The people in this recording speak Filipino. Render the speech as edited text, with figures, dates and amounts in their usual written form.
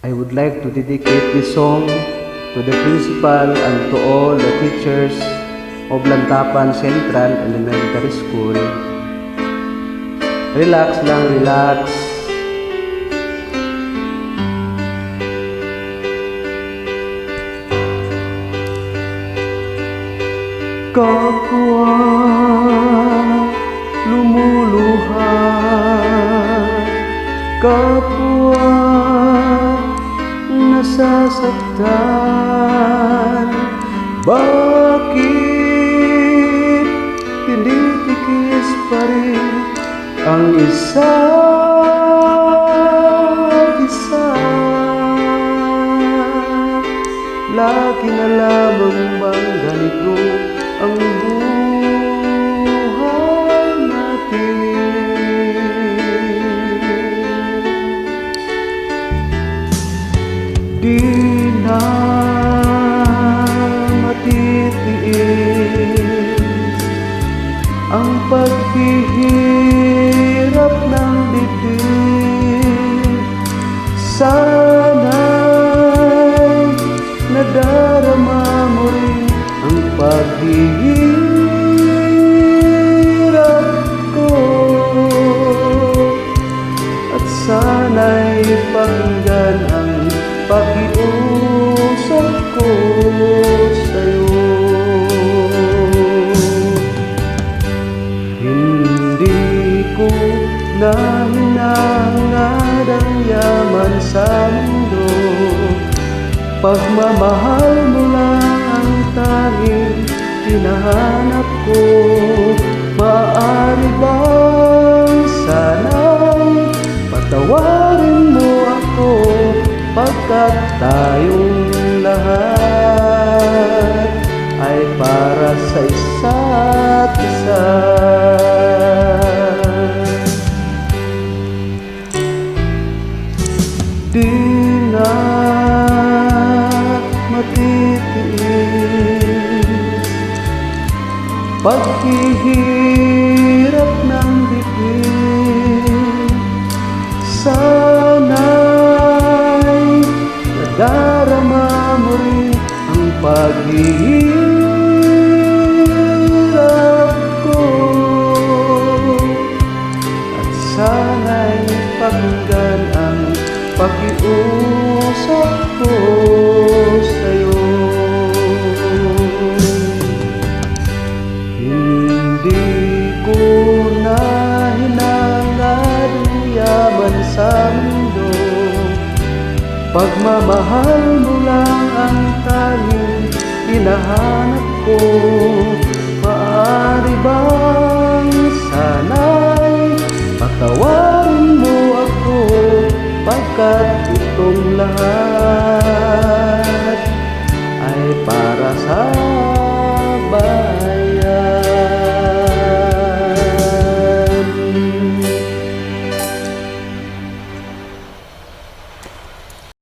I would like to dedicate this song to the principal and to all the teachers of Lantapan Central Elementary School. Relax lang, relax. Kapwa lumuluha, kapwa nasasaktan, bakit tinitikis pa rin ang isa't isa? Lagi na lamang bang ganito ang buhay natin? Di na matitiis ang paghihirap ng bibig. Sana'y nadarama mo rin ang paghihirap ko, at sana'y pakinggan ang pakiusap ko sa'yo. Hindi ko na hinangad ang yaman sa mundo, pagmamahal mo lang ang tanging hinahanap ko. Maaari bang sana'y patawarin mo ako, pagkat tayong lahat ay para sa isa't isa. Di na matitiis paghihirap ng bibig. Sana'y nadarama mo rin ang paghihirap ko, at sana'y pakinggan ang pakiusap ko sa'yo. Hindi ko na hinangad ang yaman sa mundo, pagmamahal mo lang ang tanging hinahanap ko.